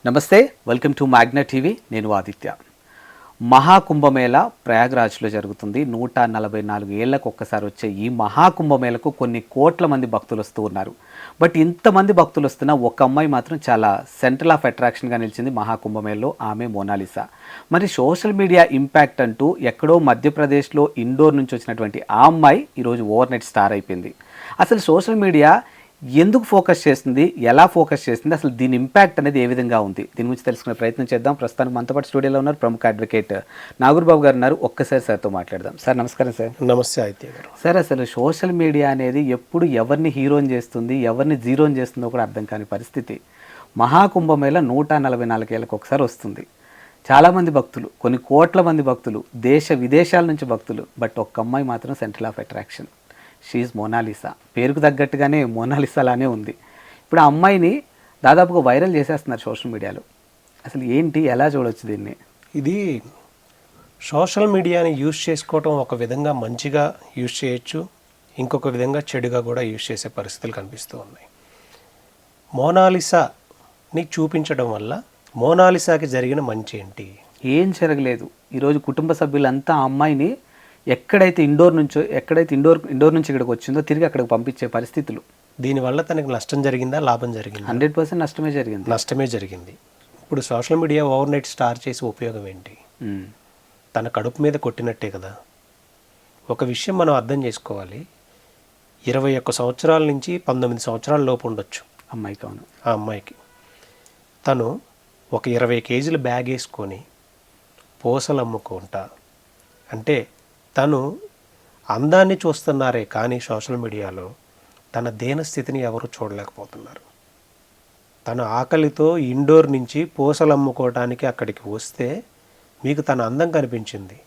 నమస్తే, welcome to Magna TV. నేను ఆదిత్య. మహాకుంభమేళ ప్రయాగ్రాజ్లో జరుగుతుంది. 144 ఏళ్లకు ఒక్కసారి వచ్చే ఈ మహాకుంభమేళకు కొన్ని కోట్ల మంది భక్తులు వస్తూ ఉన్నారు. బట్ ఇంతమంది భక్తులు వస్తున్న ఒక అమ్మాయి మాత్రం చాలా సెంట్రల్ ఆఫ్ అట్రాక్షన్గా నిలిచింది మహాకుంభమేళలో. ఆమె మోనాలిసా. మరి సోషల్ మీడియా ఇంపాక్ట్ అంటూ ఎక్కడో మధ్యప్రదేశ్లో ఇండోర్ నుంచి వచ్చినటువంటి ఆ అమ్మాయి ఈరోజు ఓవర్ నైట్ స్టార్ అయిపోయింది. అసలు సోషల్ మీడియా ఎందుకు ఫోకస్ చేస్తుంది, ఎలా ఫోకస్ చేస్తుంది, అసలు దీని ఇంపాక్ట్ అనేది ఏ విధంగా ఉంది, దీని గురించి తెలుసుకునే ప్రయత్నం చేద్దాం. ప్రస్తుతానికి మనతో పాటు స్టూడియోలో ఉన్నారు ప్రముఖ అడ్వకేట్ నాగూర్బాబు గారు ఉన్నారు. ఒక్కసారి సార్తో మాట్లాడదాం. సార్ నమస్కారం. సార్ నమస్తే ఆదిత్య గారు. సార్, అసలు సోషల్ మీడియా అనేది ఎప్పుడు ఎవరిని హీరోని చేస్తుంది, ఎవరిని జీరోని చేస్తుందో కూడా అర్థం కాని పరిస్థితి. మహాకుంభమేళ 144 ఏళ్ళకి ఒకసారి వస్తుంది. చాలామంది భక్తులు, కొన్ని కోట్ల మంది భక్తులు, దేశ విదేశాల నుంచి భక్తులు. బట్ ఒక్క అమ్మాయి మాత్రం central of attraction. She Mona Lisa. పేరుకు తగ్గట్టుగానే మోనాలిసా లానే ఉంది. ఇప్పుడు ఆ అమ్మాయిని దాదాపుగా వైరల్ చేసేస్తున్నారు సోషల్ మీడియాలో. అసలు ఏంటి, ఎలా చూడవచ్చు దీన్ని? ఇది సోషల్ మీడియాని యూజ్ చేసుకోవటం ఒక విధంగా మంచిగా యూజ్ చేయొచ్చు, ఇంకొక విధంగా చెడుగా కూడా యూజ్ చేసే పరిస్థితులు కనిపిస్తూ ఉన్నాయి. మోనాలిసాని చూపించడం వల్ల మోనాలిసాకి జరిగిన మంచి ఏంటి? ఏం జరగలేదు. ఈరోజు కుటుంబ సభ్యులంతా ఆ అమ్మాయిని ఎక్కడైతే ఇండోర్ నుంచి ఇక్కడికి వచ్చిందో తిరిగి అక్కడికి పంపించే పరిస్థితులు. దీనివల్ల తనకి నష్టం జరిగిందా, లాభం జరిగిందా? 100% నష్టమే జరిగింది. నష్టమే జరిగింది. ఇప్పుడు social media over night star చేసే ఉపయోగం ఏంటి? తన కడుపు మీద కొట్టినట్టే కదా. ఒక విషయం మనం అర్థం చేసుకోవాలి. 21 సంవత్సరాల నుంచి 19 సంవత్సరాల లోపు ఉండొచ్చు అమ్మాయికి. అవును, ఆ అమ్మాయికి. తను ఒక 20 కేజీలు బ్యాగ్ వేసుకొని పూసలు అమ్ముకుంటా, అంటే తను అందాన్ని చూస్తున్నారే కానీ సోషల్ మీడియాలో తన దీనస్థితిని ఎవరు చూడలేకపోతున్నారు. తన ఆకలితో ఇండోర్ నుంచి పూసలు అమ్ముకోవడానికి అక్కడికి వస్తే మీకు తన అందం కనిపించింది.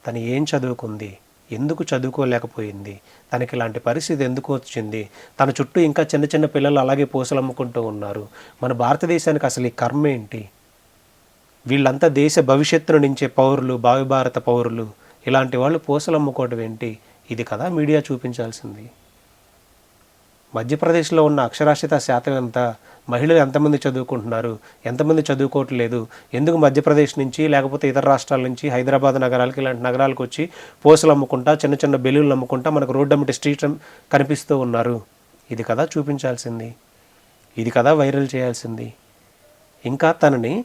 తను ఏం చదువుకుంది, ఎందుకు చదువుకోలేకపోయింది, తనకి ఇలాంటి పరిస్థితి ఎందుకు వచ్చింది, తన చుట్టూ ఇంకా చిన్న చిన్న పిల్లలు అలాగే పూసలు అమ్ముకుంటూ ఉన్నారు. మన భారతదేశానికి అసలు ఈ కర్మ ఏంటి? వీళ్ళంతా దేశ భవిష్యత్తును నించే పౌరులు, భావి భారత పౌరులు. ఇలాంటి వాళ్ళు పూసలు అమ్ముకోవడం ఏంటి? ఇది కదా మీడియా చూపించాల్సింది. మధ్యప్రదేశ్లో ఉన్న అక్షరాస్యత శాతం ఎంత, మహిళలు ఎంతమంది చదువుకుంటున్నారు, ఎంతమంది చదువుకోవట్లేదు, ఎందుకు మధ్యప్రదేశ్ నుంచి లేకపోతే ఇతర రాష్ట్రాల నుంచి హైదరాబాద్ నగరాలకి ఇలాంటి నగరాలకు వచ్చి పూసలు అమ్ముకుంటా, చిన్న చిన్న బెలూన్లు అమ్ముకుంటా మనకు రోడ్డు అమ్మటి స్ట్రీట్ కనిపిస్తూ ఉన్నారు. ఇది కదా చూపించాల్సింది, ఇది కదా వైరల్ చేయాల్సింది. ఇంకా తనని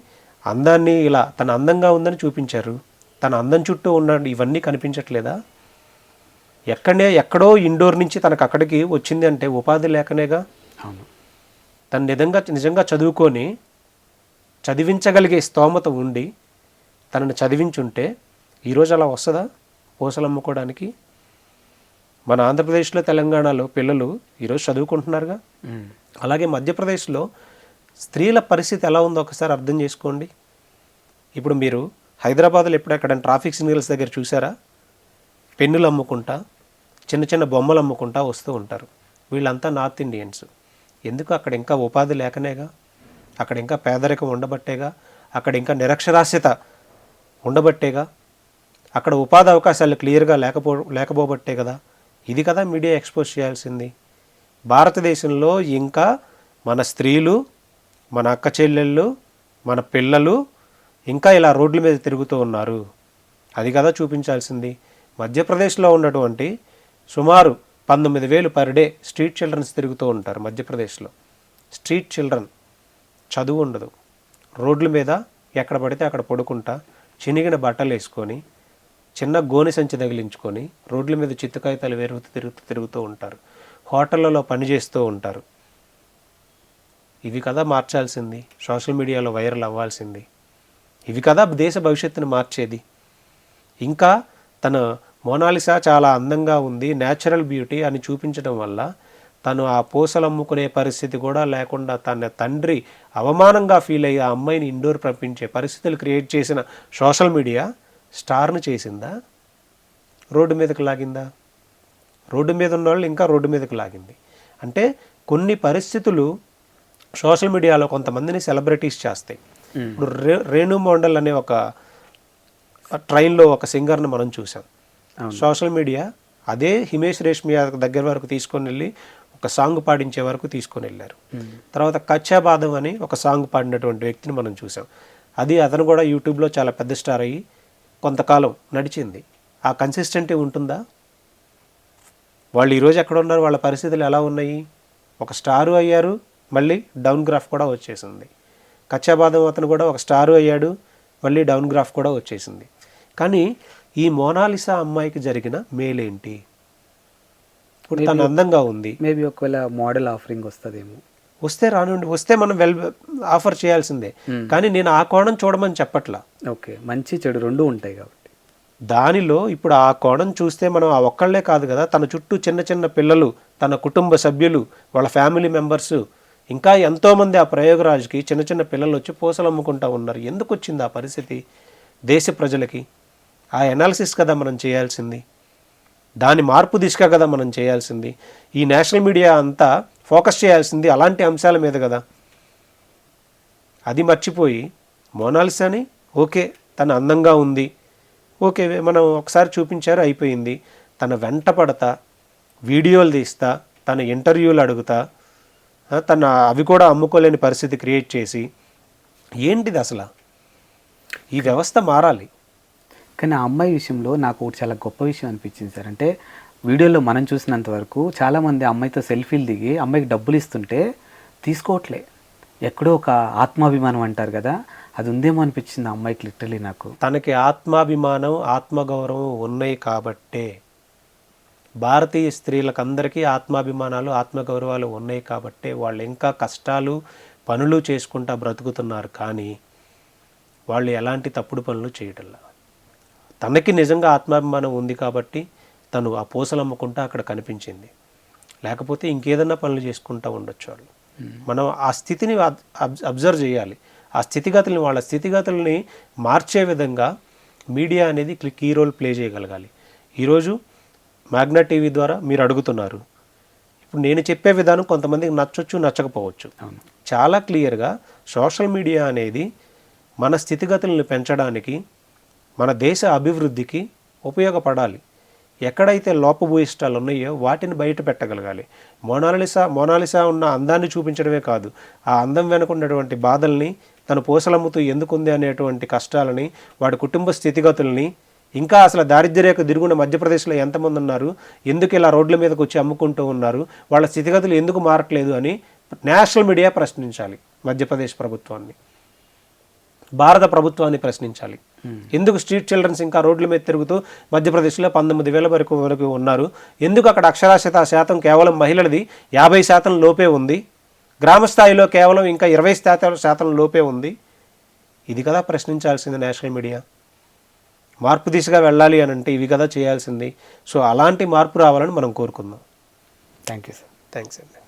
అందాన్ని ఇలా తన అందంగా ఉందని చూపించారు. తన అందం చుట్టూ ఉన్న ఇవన్నీ కనిపించట్లేదా? ఎక్కడో ఇండోర్ నుంచి తనకు అక్కడికి వచ్చింది అంటే ఉపాధి లేకనేగా. తను నిజంగా చదువుకొని చదివించగలిగే స్తోమత ఉండి తనని చదివించుంటే ఈరోజు అలా వస్తుందా పూసలు అమ్ముకోవడానికి? మన ఆంధ్రప్రదేశ్లో, తెలంగాణలో పిల్లలు ఈరోజు చదువుకుంటున్నారుగా. అలాగే మధ్యప్రదేశ్లో స్త్రీల పరిస్థితి ఎలా ఉందో ఒకసారి అర్థం చేసుకోండి. ఇప్పుడు మీరు హైదరాబాద్లో ఎక్కడైనా ట్రాఫిక్ సిగ్నల్స్ దగ్గర చూసారా? పెన్నులు అమ్ముకుంటా, చిన్న చిన్న బొమ్మలు అమ్ముకుంటా వస్తూ ఉంటారు. వీళ్ళంతా నార్త్ ఇండియన్స్. ఎందుకు? అక్కడ ఇంకా ఉపాధి లేకనేగా, అక్కడ ఇంకా పేదరికం ఉండబట్టేగా, అక్కడ ఇంకా నిరక్షరాస్యత ఉండబట్టేగా, అక్కడ ఉపాధి అవకాశాలు క్లియర్గా లేకపోబట్టే కదా. ఇది కదా మీడియా ఎక్స్పోజ్ చేయాల్సింది. భారతదేశంలో ఇంకా మన స్త్రీలు, మన అక్క చెల్లెళ్ళు, మన పిల్లలు ఇంకా ఇలా రోడ్ల మీద తిరుగుతూ ఉన్నారు. అది కదా చూపించాల్సింది. మధ్యప్రదేశ్లో ఉన్నటువంటి సుమారు 19,000 పర్ డే స్ట్రీట్ చిల్డ్రన్స్ తిరుగుతూ ఉంటారు మధ్యప్రదేశ్లో. స్ట్రీట్ చిల్డ్రన్, చదువు ఉండదు, రోడ్ల మీద ఎక్కడ పడితే అక్కడ పడుకుంటా, చినిగిన బట్టలు వేసుకొని, చిన్న గోనె సంచి తగిలించుకొని రోడ్ల మీద చిత్తకాయితాలు తిరుగుతూ ఉంటారు. హోటళ్లలో పనిచేస్తూ ఉంటారు. ఇవి కదా మార్చాల్సింది, సోషల్ మీడియాలో వైరల్ అవ్వాల్సింది. ఇవి కదా దేశ భవిష్యత్తును మార్చేది. ఇంకా తన మోనాలిసా చాలా అందంగా ఉంది, న్యాచురల్ బ్యూటీ అని చూపించడం వల్ల తను ఆ పూసలు అమ్ముకునే పరిస్థితి కూడా లేకుండా తన తండ్రి అవమానంగా ఫీల్ అయ్యి ఆ అమ్మాయిని ఇండోర్ పంపించే పరిస్థితులు క్రియేట్ చేసిన సోషల్ మీడియా స్టార్ను చేసిందా, రోడ్డు మీదకి లాగిందా? రోడ్డు మీద ఉన్న వాళ్ళు ఇంకా రోడ్డు మీదకి లాగింది. అంటే కొన్ని పరిస్థితులు సోషల్ మీడియాలో కొంతమందిని సెలబ్రిటీస్ చేస్తాయి. ఇప్పుడు రేణు మోండల్ అనే ఒక ట్రైన్లో ఒక సింగర్ని మనం చూసాం. సోషల్ మీడియా అదే హిమేష్ రేష్మియా దగ్గర వరకు తీసుకొని వెళ్ళి ఒక ఒక సాంగ్ పాడించే వరకు తీసుకొని వెళ్ళారు. తర్వాత కచ్చా బాదం అని ఒక సాంగ్ పాడినటువంటి వ్యక్తిని మనం చూసాం. అది అతను కూడా యూట్యూబ్లో చాలా పెద్ద స్టార్ అయ్యి కొంతకాలం నడిచింది. ఆ కన్సిస్టెంటీ ఉంటుందా? వాళ్ళు ఈరోజు ఎక్కడ ఉన్నారు, వాళ్ళ పరిస్థితులు ఎలా ఉన్నాయి? ఒక స్టారు అయ్యారు, మళ్ళీ డౌన్ గ్రాఫ్ కూడా వచ్చేసింది. కచ్చాబాదం అతను కూడా ఒక స్టారు అయ్యాడు, మళ్ళీ డౌన్ గ్రాఫ్ కూడా వచ్చేసింది. కానీ ఈ మోనాలిసా అమ్మాయికి జరిగిన మేలేంటి? ఇప్పుడు తను అందంగా ఉంది, మేబీ ఒకవేళ మోడల్ ఆఫరింగ్ వస్తుందేమో. వస్తే రానుండి, వస్తే మనం ఆఫర్ చేయాల్సిందే. కానీ నేను ఆ కోణం చూడమని చెప్పట్లా. ఓకే, మంచి చెడు రెండు ఉంటాయి కాబట్టి దానిలో ఇప్పుడు ఆ కోణం చూస్తే మనం ఆ ఒక్కళ్ళే కాదు కదా, తన చుట్టూ చిన్న చిన్న పిల్లలు, తన కుటుంబ సభ్యులు, వాళ్ళ ఫ్యామిలీ మెంబర్స్, ఇంకా ఎంతోమంది ఆ ప్రయోగరాజ్కి చిన్న చిన్న పిల్లలు వచ్చి పూసలు అమ్ముకుంటూ ఉన్నారు. ఎందుకు వచ్చింది ఆ పరిస్థితి దేశ ప్రజలకి? ఆ ఎనాలిసిస్ కదా మనం చేయాల్సింది, దాని మార్పు దిశగా కదా మనం చేయాల్సింది. ఈ నేషనల్ మీడియా అంతా ఫోకస్ చేయాల్సింది అలాంటి అంశాల మీద కదా. అది మర్చిపోయి మోనాలిసాని ఓకే తను అందంగా ఉంది, ఓకే మనం ఒకసారి చూపించారు అయిపోయింది, తన వెంట పడతా, వీడియోలు తీస్తా, తన ఇంటర్వ్యూలు అడుగుతా, తన అవి కూడా అమ్ముకోలేని పరిస్థితి క్రియేట్ చేసి, ఏంటిది అసలు? ఈ వ్యవస్థ మారాలి. కానీ ఆ అమ్మాయి విషయంలో నాకు ఒకటి చాలా గొప్ప విషయం అనిపించింది సార్. అంటే వీడియోలో మనం చూసినంత వరకు చాలామంది అమ్మాయితో సెల్ఫీలు దిగి అమ్మాయికి డబ్బులు ఇస్తుంటే తీసుకోవట్లే. ఎక్కడో ఒక ఆత్మాభిమానం అంటారు కదా, అది ఉందేమో అనిపించింది ఆ అమ్మాయికి లిటరలీ. నాకు తనకి ఆత్మాభిమానం, ఆత్మగౌరవం ఉన్నాయి కాబట్టే, భారతీయ స్త్రీలకు అందరికీ ఆత్మాభిమానాలు, ఆత్మగౌరవాలు ఉన్నాయి కాబట్టే వాళ్ళు ఇంకా కష్టాలు, పనులు చేసుకుంటా బ్రతుకుతున్నారు. కానీ వాళ్ళు ఎలాంటి తప్పుడు పనులు చేయటంలా. తనకి నిజంగా ఆత్మాభిమానం ఉంది కాబట్టి తను ఆ పూసలు అమ్ముకుంటా అక్కడ కనిపించింది. లేకపోతే ఇంకేదన్నా పనులు చేసుకుంటూ ఉండొచ్చు వాళ్ళు. మనం ఆ స్థితిని అబ్జర్వ్ చేయాలి. ఆ స్థితిగతుల్ని, వాళ్ళ స్థితిగతుల్ని మార్చే విధంగా మీడియా అనేది కీ రోల్ ప్లే చేయగలగాలి. ఈరోజు మ్యాగ్నా టీవీ ద్వారా మీరు అడుగుతున్నారు. ఇప్పుడు నేను చెప్పే విధానం కొంతమందికి నచ్చొచ్చు, నచ్చకపోవచ్చు. చాలా క్లియర్గా సోషల్ మీడియా అనేది మన స్థితిగతులను పెంచడానికి, మన దేశ అభివృద్ధికి ఉపయోగపడాలి. ఎక్కడైతే లోపభూయిష్టాలు ఉన్నాయో వాటిని బయట పెట్టగలగాలి. మోనాలిసా ఉన్న అందాన్ని చూపించడమే కాదు, ఆ అందం వెనుక ఉన్నటువంటి బాధల్ని, తను పూసలమ్ముతూ ఎందుకుంది అనేటువంటి కష్టాలని, వాడి కుటుంబ స్థితిగతుల్ని, ఇంకా అసలు దారిద్ర్యరేఖ దిరుగున మధ్యప్రదేశ్లో ఎంతమంది ఉన్నారు, ఎందుకు ఇలా రోడ్ల మీదకి వచ్చి అమ్ముకుంటూ ఉన్నారు, వాళ్ళ స్థితిగతులు ఎందుకు మారట్లేదు అని నేషనల్ మీడియా ప్రశ్నించాలి. మధ్యప్రదేశ్ ప్రభుత్వాన్ని, భారత ప్రభుత్వాన్ని ప్రశ్నించాలి. ఎందుకు స్ట్రీట్ చిల్డ్రన్స్ ఇంకా రోడ్ల మీద తిరుగుతూ మధ్యప్రదేశ్లో 19,000 వరకు ఉన్నారు, ఎందుకు అక్కడ అక్షరాస్యత శాతం కేవలం మహిళలది 50% లోపే ఉంది, గ్రామ స్థాయిలో కేవలం ఇంకా 20% లోపే ఉంది? ఇది కదా ప్రశ్నించాల్సింది నేషనల్ మీడియా. మార్పు దిశగా వెళ్ళాలి అని అంటే ఇవి కదా చేయాల్సింది. సో అలాంటి మార్పు రావాలని మనం కోరుకుందాం. Thank you sir. థ్యాంక్స్ అండి.